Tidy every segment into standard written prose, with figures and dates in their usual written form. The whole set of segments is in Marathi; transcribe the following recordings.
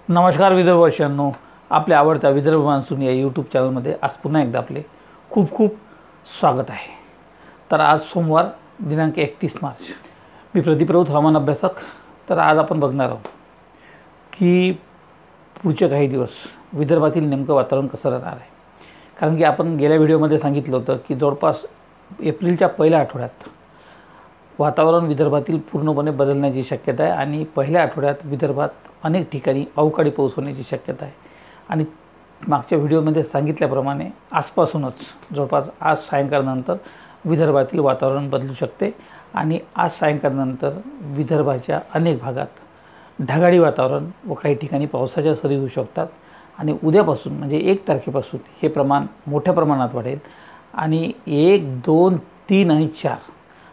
नमस्कार विदर्भवासियांनो, आपल्या आवडत्या विदर्भ मान्सून या यूट्यूब चॅनलमध्ये आज पुन्हा एकदा आपले खूप खूप स्वागत आहे। तर आज सोमवार दिनांक 31 मार्च, मी प्रदीप राऊत, हवामान अभ्यासक। तर आज आपण बघणार आहोत की पुढचे काही दिवस विदर्भातील नेमकं वातावरण कसं राहणार आहे। कारण की आपण गेल्या व्हिडिओमध्ये सांगितलं होतं की जवळपास एप्रिलच्या पहिल्या आठवड्यात वातावरण विदर्भातील पूर्णपणे बदलण्याची शक्यता आहे आणि पहिल्या आठवड्यात विदर्भात अनेक ठिकाणी अवकाळी पाऊस होण्याची शक्यता आहे। आणि मागच्या व्हिडिओमध्ये सांगितल्याप्रमाणे आजपासूनच जवळपास आज सायंकाळनंतर विदर्भातील वातावरण बदलू शकते आणि आज सायंकाळनंतर विदर्भाच्या अनेक भागात ढगाळी वातावरण व काही ठिकाणी पावसाच्या सरी होऊ शकतात। आणि उद्यापासून म्हणजे 1 तारखेपासून हे प्रमाण मोठ्या प्रमाणात वाढेल आणि 1, 2, 3 आणि 4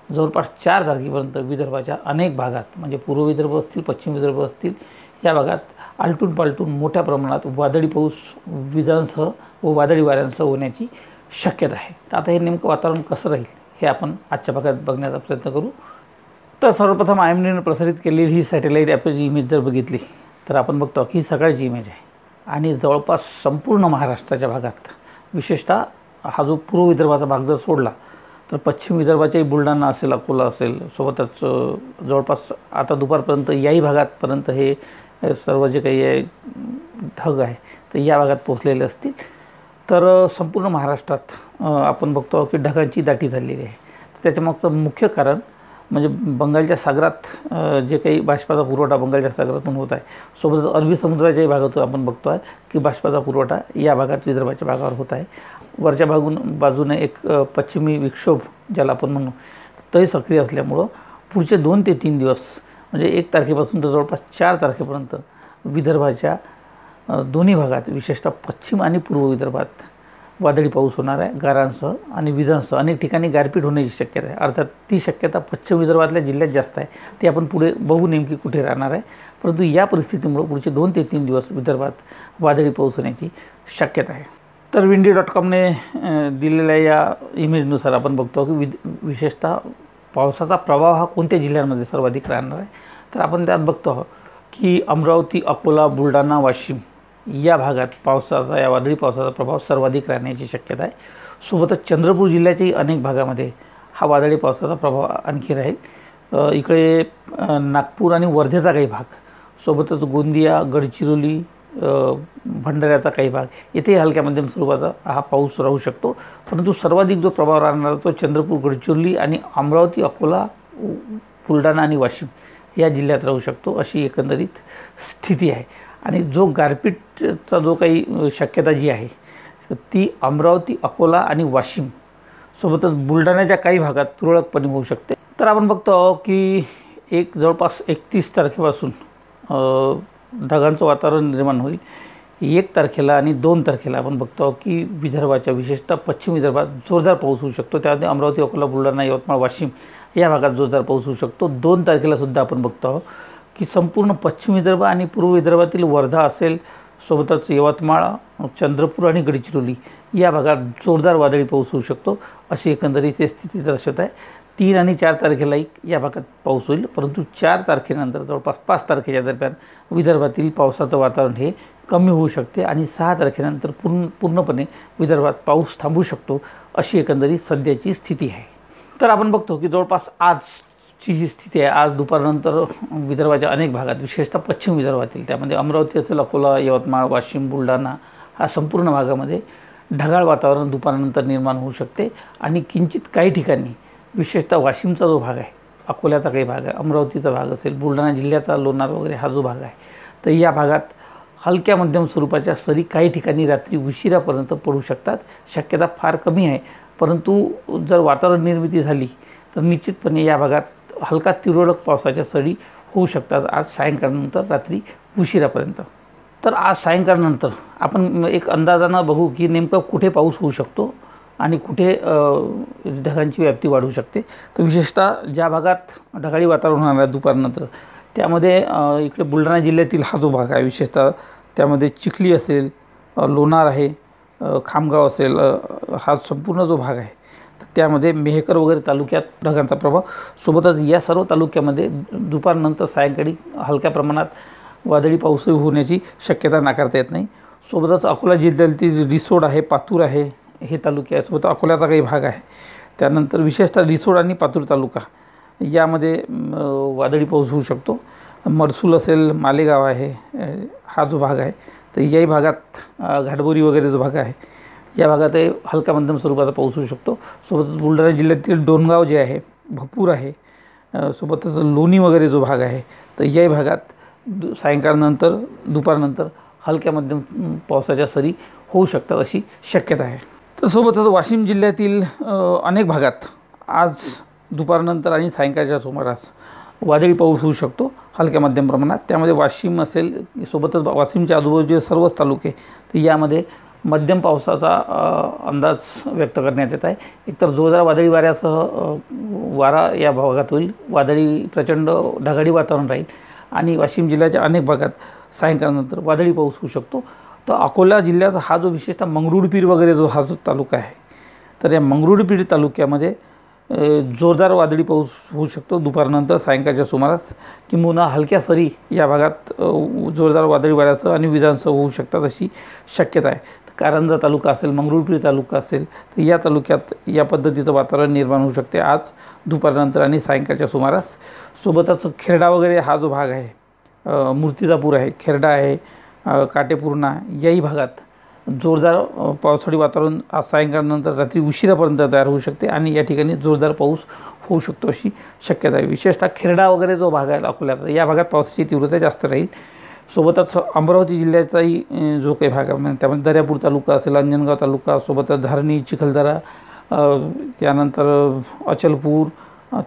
जवळपास 4 तारखेपर्यंत विदर्भाच्या अनेक भागात म्हणजे पूर्व विदर्भ असतील, पश्चिम विदर्भ असतील, या भागात आलटून पालटून मोठ्या प्रमाणात वादळी पाऊस विजांसह व वादळी वाऱ्यांसह होण्याची शक्यता आहे। तर आता हे नेमकं वातावरण कसं राहील हे आपण आजच्या भागात बघण्याचा प्रयत्न करू। तर सर्वप्रथम IMDने प्रसारित केलेली ही सॅटेलाईट ॲपची इमेज जर बघितली तर आपण बघतो की ही सकाळची इमेज आहे आणि जवळपास संपूर्ण महाराष्ट्राच्या भागात, विशेषतः हा जो पूर्व विदर्भाचा भाग जर सोडला तर पश्चिम विदर्भाच्याही बुलढाणा असेल, अकोला असेल, सोबतच जवळपास आता दुपारपर्यंत याही भागातपर्यंत हे सर्व जे काही आहे ढग आहे तर या भागात पोचलेले असतील। तर संपूर्ण महाराष्ट्रात आपण बघतो की ढगांची दाटी झालेली आहे। त्याच्यामागचं मुख्य कारण म्हणजे बंगालच्या सागरात जे काही बाष्पाचा पुरवठा बंगालच्या सागरातून होत आहे, सोबतच अरबी समुद्राच्याही भागातून आपण बघतो आहे की बाष्पाचा पुरवठा या भागात विदर्भाच्या भागावर होत आहे। वरच्या बाजूने एक पश्चिमी विक्षोभ ज्याला आपण म्हणू तोही सक्रिय असल्यामुळं पुढचे 2 ते 3 दिवस म्हणजे 1 तारखेपासून तर जवळपास 4 तारखेपर्यंत विदर्भाच्या दोन्ही भागात, विशेषतः पश्चिम आणि पूर्व विदर्भात वादळी पाऊस होणार आहे। गारांसह आणि विजांसह अनेक ठिकाणी गारपीट होण्याची शक्यता आहे। अर्थात ती शक्यता पश्चिम विदर्भातल्या जिल्ह्यात जास्त आहे, ती आपण पुढे बघू नेमकी कुठे राहणार आहे। परंतु या परिस्थितीमुळे पुढचे 2 ते 3 दिवस विदर्भात वादळी पाऊस होण्याची शक्यता आहे। तर windy.com ने दिलेल्या या इमेजनुसार आपण बघतो की विशेषतः पावसाचा प्रभाव हा कोणत्या जिल्ह्यांमध्ये सर्वाधिक राहणार आहे। तर आपण त्यात बघतो की अमरावती, अकोला, बुलढाणा, वाशिम या भागात पावसाचा, या वादळी पावसाचा प्रभाव सर्वाधिक राहण्याची शक्यता आहे। सोबतच चंद्रपूर जिल्ह्याच्याही अनेक भागामध्ये हा वादळी पावसाचा प्रभाव आणखी राहील। इकडे नागपूर आणि वर्धेचा काही भाग, सोबतच गोंदिया, गडचिरोली, भंडाऱ्याचा काही भाग, येथे हलक्या मध्यम स्वरूपाचा हा पाऊस राहू शकतो। परंतु सर्वाधिक जो प्रभाव राहणार तो चंद्रपूर, गडचिरोली आणि अमरावती, अकोला, बुलढाणा आणि वाशिम या जिल्ह्यात राहू शकतो, अशी एकंदरीत स्थिती आहे। आणि जो गारपीटचा जो काही शक्यता जी आहे ती अमरावती, अकोला आणि वाशिम सोबतच बुलढाण्याच्या काही भागात तुरळकपणे होऊ शकते। तर आपण बघतो की जवळपास 31 तारखेपासून ढगांचं वातावरण निर्माण होईल। 1 तारखेला आणि 2 तारखेला आपण बघतो की विदर्भाच्या, विशेषतः पश्चिम विदर्भात जोरदार पाऊस होऊ शकतो। त्यामध्ये अमरावती, अकोला, बुलढाणा, यवतमाळ, वाशिम या भागात जोरदार पाऊस होऊ शकतो। 2 तारखेला सुद्धा आपण बघतो की संपूर्ण पश्चिम विदर्भ आणि पूर्व विदर्भातील वर्धा असेल, सोबतच यवतमाळ, चंद्रपूर आणि गडचिरोली या भागात जोरदार वादळी पाऊस होऊ शकतो, अशी एकंदरीत स्थिती दर्शवत आहे। 3 आणि 4 तारखेलाही या भागात पाऊस होईल। परंतु 4 तारखेनंतर जवळपास 5 तारखेच्या दरम्यान विदर्भातील पावसाचं वातावरण हे कमी होऊ शकते आणि 6 तारखेनंतर पूर्णपणे विदर्भात पाऊस थांबू शकतो, अशी एकंदरीत सध्याची स्थिती आहे। तर आपण बघतो की जवळपास आजची जी स्थिती आहे, आज दुपारनंतर विदर्भाच्या अनेक भागात, विशेषतः पश्चिम विदर्भातील, त्यामध्ये अमरावती असेल, अकोला, यवतमाळ, वाशिम, बुलढाणा हा संपूर्ण भागामध्ये ढगाळ वातावरण दुपारनंतर निर्माण होऊ शकते। आणि किंचित काही ठिकाणी, विशेषतः वाशिमचा जो भाग आहे, अकोल्याचा काही भाग आहे, अमरावतीचा भाग असेल, बुलढाणा जिल्ह्याचा लोणार वगैरे हा जो भाग आहे, तर या भागात हलक्या मध्यम स्वरूपाच्या सरी काही ठिकाणी रात्री उशिरापर्यंत पडू शकतात। शक्यता फार कमी आहे, परंतु जर वातावरण निर्मिती झाली तर निश्चितपणे या भागात हलका तुरळक पावसाच्या सरी होऊ शकतात आज सायंकाळनंतर रात्री उशिरापर्यंत। तर आज सायंकाळनंतर आपण एक अंदाजानं बघू की नेमकं कुठे पाऊस होऊ शकतो आणि कुठे ढगांची व्याप्ती वाढू शकते। तर विशेषतः ज्या भागात ढगाळी वातावरण होणार आहे दुपारनंतर, त्यामध्ये इकडे बुलढाणा जिल्ह्यातील हा जो भाग आहे, विशेषतः त्यामध्ये चिखली असेल, लोणार आहे, खामगाव असेल, हा संपूर्ण जो भाग आहे त्यामध्ये मेहकर वगैरे तालुक्यात ढगांचा प्रभाव, सोबतच या सर्व तालुक्यामध्ये दुपारनंतर सायंकाळी हलक्या प्रमाणात वादळी पाऊसही होण्याची शक्यता नाकारता येत नाही. सोबतच अकोला जिल्ह्यातील रिसोड आहे, पातूर आहे, हे तालुके आहे. सोबत अकोल्याचा काही भाग आहे. त्यानंतर विशेषतः रिसोड आणि पातूर तालुका यामध्ये वादळी पाऊस होऊ शकतो. मरसूल असेल, मालेगाव आहे, हा जो भाग आहे, तर याही भागात घाटबोरी वगैरे जो भाग आहे, या भागातही हलका मध्यम स्वरूपाचा पाऊस होऊ शकतो. सोबतच बुलढाणा जिल्ह्यातील डोणगाव जे आहे, भपूर आहे, सोबतच लोणी वगैरे जो भाग आहे, तर याही भागात सायंकाळनंतर दुपारनंतर हलक्या मध्यम पावसाच्या सरी होऊ शकतात अशी शक्यता आहे. तर सोबतच वाशिम जिल्ह्यातील अनेक भागात आज दुपारनंतर आणि सायंकाळच्या सुमारास वादळी पाऊस होऊ शकतो हलक्या मध्यम प्रमाणात. त्यामध्ये वाशिम असेल, सोबतच वाशिमच्या आजूबाजूचे सर्वच तालुके, तर यामध्ये मध्यम पावसाचा अंदाज व्यक्त करण्यात येत आहे. एकतर जोरदार वादळी वाऱ्यासह वारा या भागात होईल, वादळी प्रचंड ढगाळी वातावरण राहील आणि वाशिम जिल्ह्याच्या अनेक भागात सायंकाळनंतर वादळी पाऊस होऊ शकतो. तर अकोला जिल्ह्याचा हा जो विशेषतः मंगरुळपीर वगैरे जो हा जो तालुका आहे, तर या मंगरुळपीर तालुक्यामध्ये जोरदार वादळी पाऊस होऊ शकतो दुपारनंतर सायंकाळच्या सुमारास, किंबहुना हलक्या सरी या भागात जोरदार वादळी वाऱ्यासह आणि विजांसह होऊ शकतात अशी शक्यता आहे. कारंजा तालुका असेल, मंगरुळपीर तालुका असेल, तर या तालुक्यात या पद्धतीचं वातावरण निर्माण होऊ शकते आज दुपारनंतर आणि सायंकाळच्या सुमारास. सोबतच खेरडा वगैरे हा जो भाग आहे, मूर्तिजापूर आहे, खेरडा आहे, काटेपूर्णा, याही भागात जोरदार पावसाळी वातावरण आज सायंकाळनंतर रात्री उशिरापर्यंत तयार होऊ शकते आणि या ठिकाणी जोरदार पाऊस होऊ शकतो अशी शक्यता आहे. विशेषतः खेरडा वगैरे जो भाग आहे अकोल्याचा, या भागात पावसाची तीव्रता जास्त राहील. सोबतच अमरावती जिल्ह्याचाही जो काही भाग आहे, त्यामध्ये दर्यापूर तालुका असेल, अंजनगाव तालुका, सोबतच धारणी, चिखलदरा, त्यानंतर अचलपूर,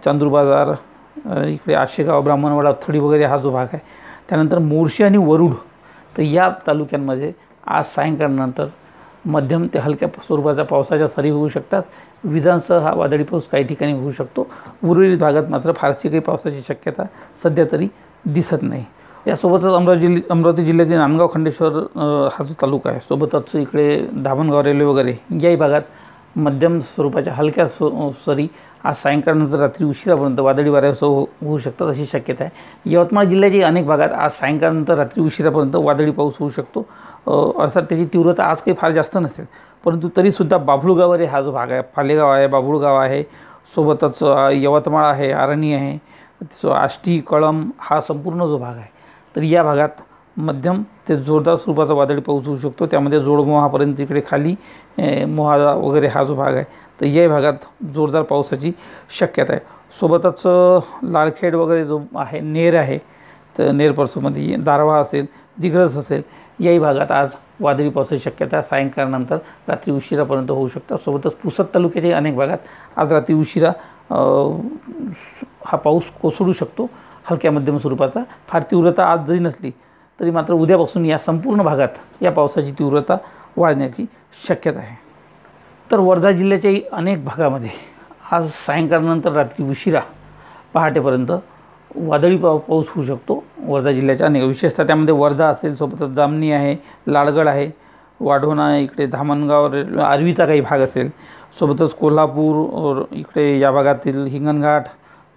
चांदूरबाजार, इकडे आशेगाव, ब्राह्मणवाडा, थडी वगैरे हा जो भाग आहे, त्यानंतर मोर्शी आणि वरुड, तर या तालुक्यांमध्ये आज सायंकाळनंतर मध्यम ते हलक्या स्वरूपाच्या पावसाच्या सरी होऊ शकतात. विजांसह हा वादळी पाऊस काही ठिकाणी होऊ शकतो. उर्वरित भागात मात्र फारशी काही पावसाची शक्यता सध्या तरी दिसत नाही. यासोबतच अमरावती जिल्ह्यातील नांदगाव, खंडेश्वर हा जो तालुका आहे, सोबतच इकडे धामणगाव, रेल्वे वगैरे याही भागात मध्यम स्वरूपाच्या हलक्या सरी आज सायंकाळनंतर रात्री उशिरापर्यंत वादळी वाऱ्यासह होऊ शकतात अशी शक्यता आहे. यवतमाळ जिल्ह्याची अनेक भागात आज सायंकाळनंतर रात्री उशिरापर्यंत वादळी पाऊस होऊ शकतो. अर्थात त्याची तीव्रता आज काही फार जास्त नसेल, परंतु तरीसुद्धा बाभुळगाव वगैरे हा जो भाग आहे, फालेगाव आहे, बाभुळगाव आहे, सोबतच यवतमाळ आहे, आरणी आहे, आष्टी, कळंब हा संपूर्ण जो भाग आहे, तर या भागात मध्यम ते जोरदार स्वरूपाचा वादळी पाऊस होऊ शकतो. त्यामध्ये जोडमोहापर्यंत इकडे खाली मोहादा वगैरे हा जो भाग आहे, तर या भागात जोरदार पावसाची शक्यता आहे. सोबतच लाळखेड वगैरे जो आहे, नेर आहे, तर नेर परसूमध्ये दारव्हा असेल, दिग्रस असेल, याही भागात आज वादळी पावसाची शक्यता सायंकाळनंतर रात्री उशिरापर्यंत होऊ शकतात. सोबतच पुसद तालुक्याच्या अनेक भागात आज रात्री उशिरा हा पाऊस कोसळू शकतो हलक्या मध्यम स्वरूपाचा. फार तीव्रता आज जरी नसली तरी मात्र उद्यापासून या संपूर्ण भागात या पावसाची तीव्रता वाढण्याची शक्यता आहे. तर वर्धा जिल्ह्याच्याही अनेक भागामध्ये आज सायंकाळनंतर रात्री उशिरा पहाटेपर्यंत वादळी पाऊस होऊ शकतो. वर्धा जिल्ह्याच्या अनेक, विशेषतः त्यामध्ये वर्धा असेल, सोबतच जामणी आहे, लाडगड आहे, वाढोणा, इकडे धामणगाव, आर्वीचा काही भाग असेल, सोबतच कोल्हापूर, इकडे या भागातील हिंगणघाट,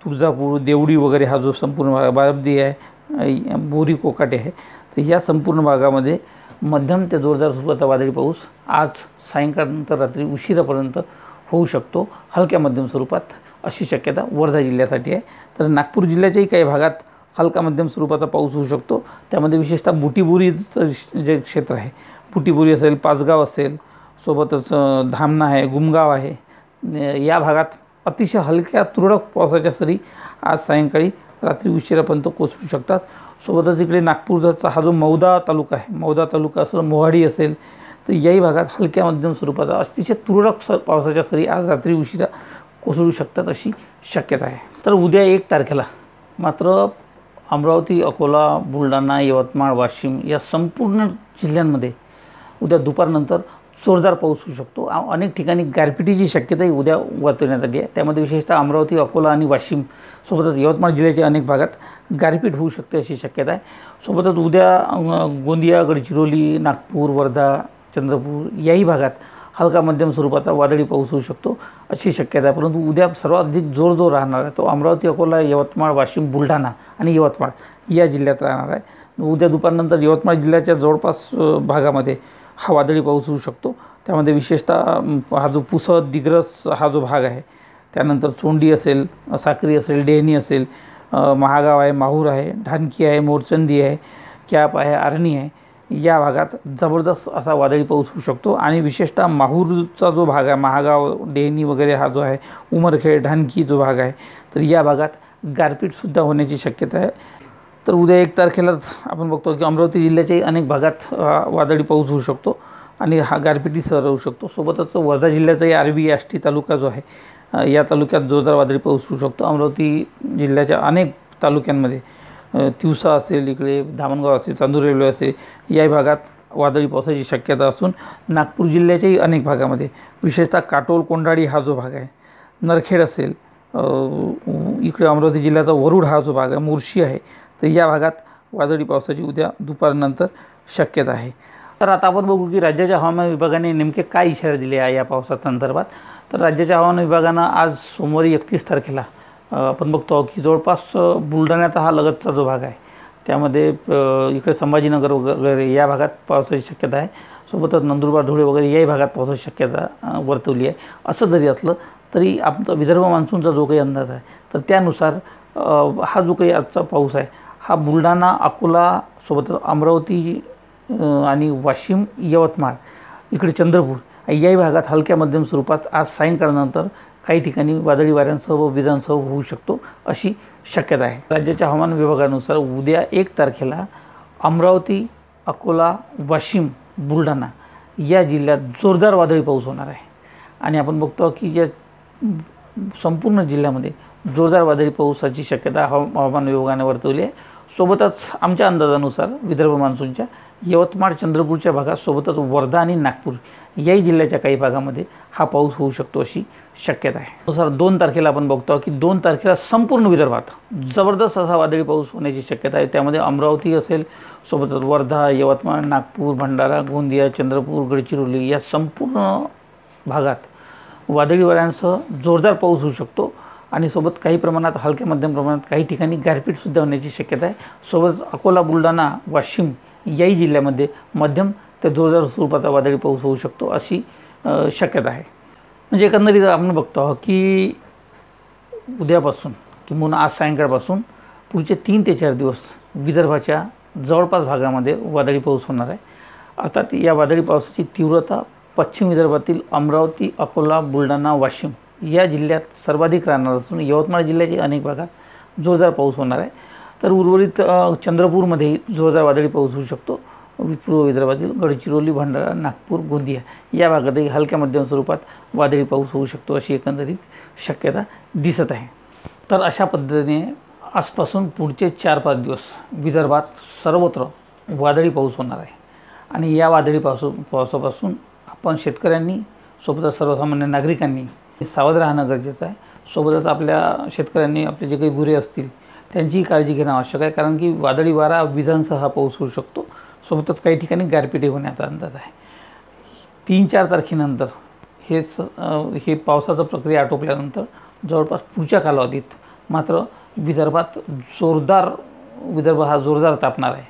तुळजापूर, देवडी वगैरे हा जो संपूर्ण भाग, बारबदी आहे, बोरी, कोकाटे आहे, तर या संपूर्ण भागामध्ये मध्यम ते जोरदार स्वरूपाचा वादळी पाऊस आज सायंकाळनंतर रात्री उशिरापर्यंत होऊ शकतो हलक्या मध्यम स्वरूपात अशी शक्यता वर्धा जिल्ह्यासाठी आहे. तर नागपूर जिल्ह्याच्याही काही भागात हलका मध्यम स्वरूपाचा पाऊस होऊ शकतो. त्यामध्ये विशेषतः बुटीबुरीचं जे क्षेत्र आहे, बुटीबुरी असेल, पाचगाव असेल, सोबतच धामणा आहे, गुमगाव आहे, या भागात अतिशय हलक्या तुरळक पावसाच्या सरी आज सायंकाळी रात्री उशिरापर्यंत कोसळू शकतात. सोबतच इकडे नागपूरचा हा जो मौदा तालुका आहे, मौदा तालुका असेल, मोहाडी असेल, तर याही भागात हलक्या मध्यम स्वरूपाचा अतिशय तुरळक पावसाच्या सरी आज रात्री उशिरा कोसळू शकतात अशी शक्यता आहे. तर उद्या 1 तारखेला मात्र अमरावती, अकोला, बुलढाणा, यवतमाळ, वाशिम या संपूर्ण जिल्ह्यांमध्ये उद्या दुपारनंतर जोरदार पाऊस होऊ शकतो. अनेक ठिकाणी गारपिटीची शक्यताही उद्या वर्तवण्यात आली आहे. त्यामध्ये विशेषतः अमरावती, अकोला आणि वाशिम सोबतच यवतमाळ जिल्ह्याच्या अनेक भागात गारपीट होऊ शकते अशी शक्यता आहे. सोबतच उद्या गोंदिया, गडचिरोली, नागपूर, वर्धा, चंद्रपूर याही भागात हलका मध्यम स्वरूपाचा वादळी पाऊस होऊ शकतो अशी शक्यता आहे। परंतु उद्या सर्वात अधिक जोर राहणार आहे तो अमरावती, अकोला, यवतमाळ, वाशिम, बुलढाणा आणि यवतमाळ या जिल्ह्यात राहणार आहे। उद्या दुपारनंतर यवतमाळ जिल्ह्याच्या जवळपास भागामध्ये हा वादळी पाऊस होऊ शकतो। त्यामध्ये विशेषतः हा जो पुसद, दिग्रस हा जो भाग आहे, त्यानंतर चोंडी असेल, साक्री असेल, डेहनी असेल, महागाव आहे, माहूर आहे, ढानकी आहे, मोरचंदी आहे, कॅप आहे, आर्णी आहे, या भागात जबरदस्त असा वादळी पाऊस होऊ शकतो। आणि विशेषतः माहूरचा जो भाग आहे, महागाव, डेहनी वगैरे हा जो आहे, उमरखेड, ढानकी जो भाग आहे, तर या भागात गारपीटसुद्धा होण्याची शक्यता आहे। तर उद्या 1 तारखेलाच आपण बघतो की अमरावती जिल्ह्याच्याही अनेक भागात वादळी पाऊस होऊ शकतो आणि हा गारपिटीसह राहू शकतो। सोबतच वर्धा जिल्ह्याचाही आर्वी, आष्टी तालुका जो आहे, या तालुक्यात जोरदार वादळी पाऊस होऊ शकतो। अमरावती जिल्ह्याच्या अनेक तालुक्यांमध्ये तिवसा असेल, इकडे धामणगाव असेल, चांदूर रेल्वे असेल, या भागात वादळी पावसाची शक्यता असून नागपूर जिल्ह्याच्याही अनेक भागामध्ये विशेषतः काटोल, कोंढाळी हा जो भाग आहे, नरखेड असेल, इकडे अमरावती जिल्ह्याचा वरुड हा जो भाग आहे, मोर्शी आहे, तर या भागात वादळी पावसाची उद्या दुपारनंतर शक्यता आहे। तर आता आपण बघू की राज्याच्या हवामान विभागाने नेमके काय इशारे दिले आहे या पावसासंदर्भात। तर राज्याच्या हवामान विभागानं आज सोमवारी 31 तारखेला आपण बघतो की जवळपास बुलढाण्याचा हा लगतचा जो भाग आहे, त्यामध्ये इकडे संभाजीनगर वगैरे या भागात पावसाची शक्यता आहे। सोबतच नंदुरबार, धुळे वगैरे याही भागात पावसाची शक्यता वर्तवली आहे। असं जरी असलं तरी आमचा विदर्भ मान्सूनचा जो काही अंदाज आहे, तर त्यानुसार हा जो काही आजचा पाऊस आहे हा बुलढाणा, अकोला, सोबतच अमरावती आणि वाशिम, यवतमाळ, इकडे चंद्रपूर याही भागात हलक्या मध्यम स्वरूपात आज सायंकाळनंतर काही ठिकाणी वादळी वाऱ्यांसह व विजांसह होऊ शकतो अशी शक्यता आहे। राज्याच्या हवामान विभागानुसार उद्या 1 तारखेला अमरावती, अकोला, वाशिम, बुलढाणा या जिल्ह्यात जोरदार वादळी पाऊस होणार आहे आणि आपण बघतो की या संपूर्ण जिल्ह्यामध्ये जोरदार वादळी पावसाची शक्यता हवामान विभागाने वर्तवली आहे। सोबतच आमच्या अंदाजानुसार विदर्भ मान्सूनच्या यवतमाळ, चंद्रपूरच्या भागात, सोबतच वर्धा आणि नागपूर याही जिल्ह्याच्या काही भागामध्ये हा पाऊस होऊ शकतो अशी शक्यता आहे। त्यानुसार 2 तारखेला आपण बघतो की 2 तारखेला संपूर्ण विदर्भात जबरदस्त असा वादळी पाऊस होण्याची शक्यता आहे। त्यामध्ये अमरावती असेल, सोबतच वर्धा, यवतमाळ, नागपूर, भंडारा, गोंदिया, चंद्रपूर, गडचिरोली या संपूर्ण भागात वादळी वाऱ्यांसह जोरदार पाऊस होऊ शकतो आणि सोबत काही प्रमाणात हलक्या मध्यम प्रमाणात काही ठिकाणी गारपीटसुद्धा होण्याची शक्यता आहे। सोबतच अकोला, बुलढाणा, वाशिम याही जिल्ह्यामध्ये मध्यम ते जोरदार स्वरूपाचा वादळी पाऊस होऊ शकतो अशी शक्यता आहे। म्हणजे एकंदरीत आपण बघतो की उद्यापासून किंवा आज सायंकाळपासून पुढचे 3 ते 4 दिवस विदर्भाच्या जवळपास भागामध्ये वादळी पाऊस होणार आहे। अर्थात या वादळी पावसाची तीव्रता पश्चिम विदर्भातील अमरावती, अकोला, बुलढाणा, वाशिम या जिल्ह्यात सर्वाधिक राहणार असून यवतमाळ जिल्ह्याच्या अनेक भागात जोरदार पाऊस होणार आहे। तर उर्वरित चंद्रपूरमध्येही जोरदार वादळी पाऊस होऊ शकतो। पूर्व विदर्भातील गडचिरोली, भंडारा, नागपूर, गोंदिया या भागातही हलक्या मध्यम स्वरूपात वादळी पाऊस होऊ शकतो अशी एकंदरीत शक्यता दिसत आहे। तर अशा पद्धतीने आजपासून पुढचे 4-5 दिवस विदर्भात सर्वत्र वादळी पाऊस होणार आहे आणि या वादळी पावसापासून आपण शेतकऱ्यांनी, सोबतच सर्वसामान्य नागरिकांनी सावध राहणं गरजेचं आहे। सोबतच आपल्या शेतकऱ्यांनी आपले जे काही गुरे असतील त्यांचीही काळजी घेणं आवश्यक आहे, कारण की वादळी वारा, विजांसह हा पाऊस होऊ शकतो। सोबतच काही ठिकाणी गारपीटही होण्याचा अंदाज आहे। 3-4 तारखेनंतर हे पावसाचं प्रक्रिया आटोपल्यानंतर जवळपास पुढच्या कालावधीत मात्र विदर्भ हा जोरदार तापणार आहे,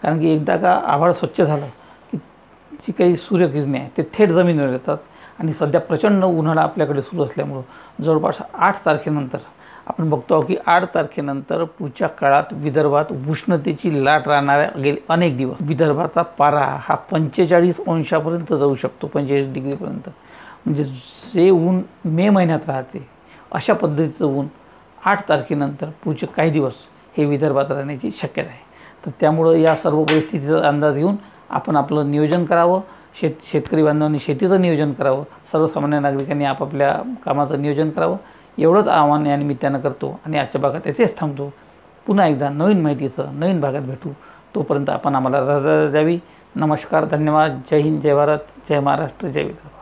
कारण की एकदा का आभाळ स्वच्छ झालं की जी काही सूर्यकिरणे आहे ते थेट जमिनीवर येतात आणि सध्या प्रचंड उन्हाळा आपल्याकडे सुरू असल्यामुळं जवळपास 8 तारखेनंतर आपण बघतो की 8 तारखेनंतर पुढच्या काळात विदर्भात उष्णतेची लाट राहणाऱ्या गेले अनेक दिवस विदर्भाचा पारा हा 45 अंशापर्यंत जाऊ शकतो, 45 डिग्रीपर्यंत। म्हणजे जे ऊन मे महिन्यात राहते अशा पद्धतीचं ऊन 8 तारखेनंतर पुढचे काही दिवस हे विदर्भात राहण्याची शक्यता आहे। तर त्यामुळं या सर्व परिस्थितीचा अंदाज घेऊन आपण आपलं नियोजन करावं, शेतकरी बांधवांनी शेतीचं नियोजन करावं, सर्वसामान्य नागरिकांनी आपापल्या कामाचं नियोजन करावं, एवढंच आव्हान या निमित्तानं करतो आणि आजच्या भागात येथेच थांबतो। पुन्हा एकदा नवीन माहितीचं नवीन भागात भेटू, तोपर्यंत आपण आम्हाला रजा द्यावी। नमस्कार, धन्यवाद, जय हिंद, जय भारत, जय महाराष्ट्र, जय विदर्भ।